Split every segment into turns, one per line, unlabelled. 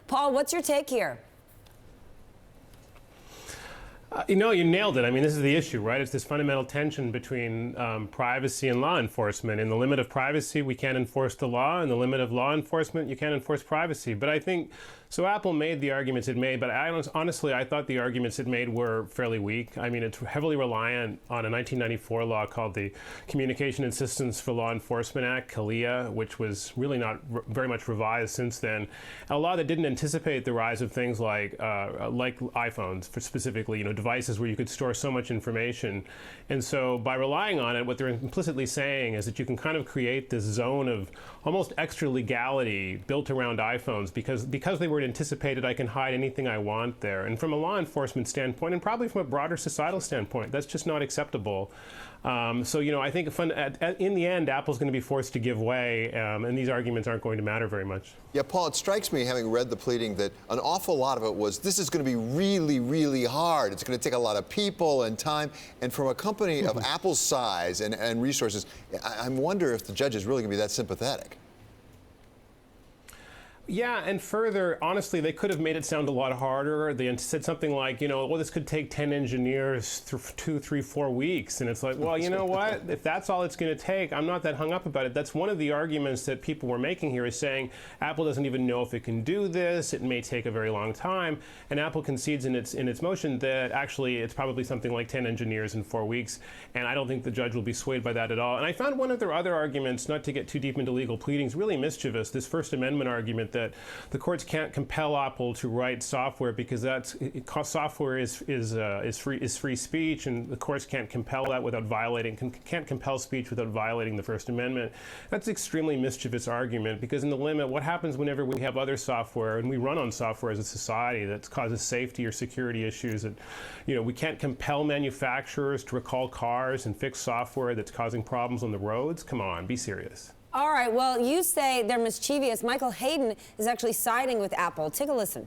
Paul, what's your take here?
You nailed it. I mean, this is the issue, right? It's this fundamental tension between privacy and law enforcement. In the limit of privacy, we can't enforce the law. In the limit of law enforcement, you can't enforce privacy. But I think, so Apple made the arguments it made, but honestly, I thought the arguments it made were fairly weak. I mean, it's heavily reliant on a 1994 law called the Communication and Systems for Law Enforcement Act, CALEA, which was really not very much revised since then. A law that didn't anticipate the rise of things like iPhones, for specifically, devices where you could store so much information. And so by relying on it, what they're implicitly saying is that you can kind of create this zone of almost extra legality built around iPhones because they were anticipated, I can hide anything I want there. And from a law enforcement standpoint, and probably from a broader societal standpoint, that's just not acceptable. So, I think in the end, Apple's going to be forced to give way, and these arguments aren't going to matter very much.
Yeah, Paul, it strikes me, having read the pleading, that an awful lot of it was, this is going to be really, really hard. It's going to take a lot of people and time. And from a company of Apple's size and resources, I wonder if the judge is really going to be that sympathetic.
Yeah, and further, honestly, they could have made it sound a lot harder. They said something like, well, this could take 10 engineers through 2, 3, 4 weeks. And it's like, well, you know what? If that's all it's going to take, I'm not that hung up about it. That's one of the arguments that people were making here, is saying Apple doesn't even know if it can do this. It may take a very long time. And Apple concedes in its motion that actually it's probably something like 10 engineers in 4 weeks. And I don't think the judge will be swayed by that at all. And I found one of their other arguments, not to get too deep into legal pleadings, really mischievous. This First Amendment argument that the courts can't compel Apple to write software because software is free speech, and the courts can't compel that without can't compel speech without violating the First Amendment. That's an extremely mischievous argument, because in the limit, what happens whenever we have other software and we run on software as a society that causes safety or security issues? That we can't compel manufacturers to recall cars and fix software that's causing problems on the roads. Come on, be serious.
All right, well, you say they're mischievous. Michael Hayden is actually siding with Apple. Take a listen.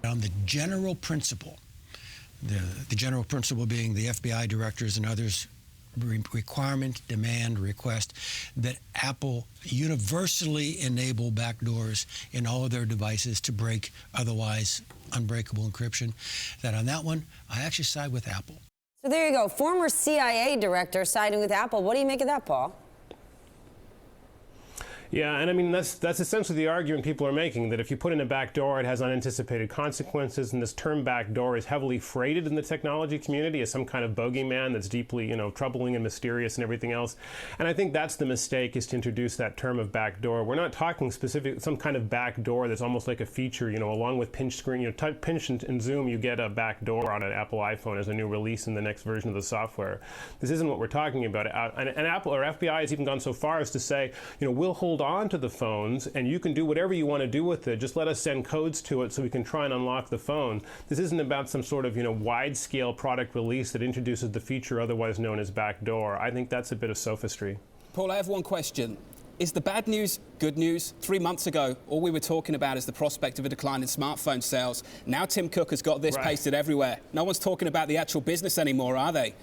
On the general principle, the general principle being the FBI directors and others requirement, demand, request that Apple universally enable backdoors in all of their devices to break otherwise unbreakable encryption, that on that one, I actually side with Apple.
So there you go. Former CIA director siding with Apple. What do you make of that, Paul?
Yeah, and I mean, that's essentially the argument people are making, that if you put in a backdoor, it has unanticipated consequences, and this term backdoor is heavily freighted in the technology community as some kind of bogeyman that's deeply, troubling and mysterious and everything else. And I think that's the mistake, is to introduce that term of backdoor. We're not talking specific, some kind of backdoor that's almost like a feature, along with pinch screen, type pinch and zoom, you get a backdoor on an Apple iPhone as a new release in the next version of the software. This isn't what we're talking about. And Apple or FBI has even gone so far as to say, we'll hold on to the phones and you can do whatever you want to do with it. Just let us send codes to it so we can try and unlock the phone. This isn't about some sort of, wide-scale product release that introduces the feature otherwise known as backdoor. I think that's a bit of sophistry.
Paul, I have one question. Is the bad news good news? 3 months ago, all we were talking about is the prospect of a decline in smartphone sales. Now Tim Cook has got this pasted everywhere. No one's talking about the actual business anymore, are they?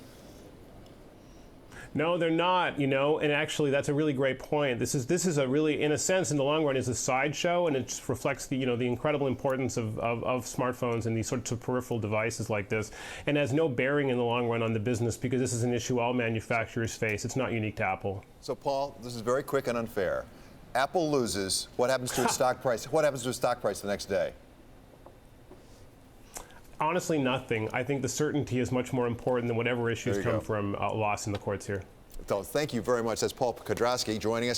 No, they're not, and actually that's a really great point. This is a really, in a sense, in the long run, is a sideshow, and it just reflects the incredible importance of smartphones and these sorts of peripheral devices like this, and has no bearing in the long run on the business, because this is an issue all manufacturers face. It's not unique to Apple.
So, Paul, this is very quick and unfair. Apple loses. What happens to its stock price? What happens to its stock price the next day?
Honestly, nothing. I think the certainty is much more important than whatever issues come from a loss in the courts here.
So thank you very much. That's Paul Kedrosky joining us.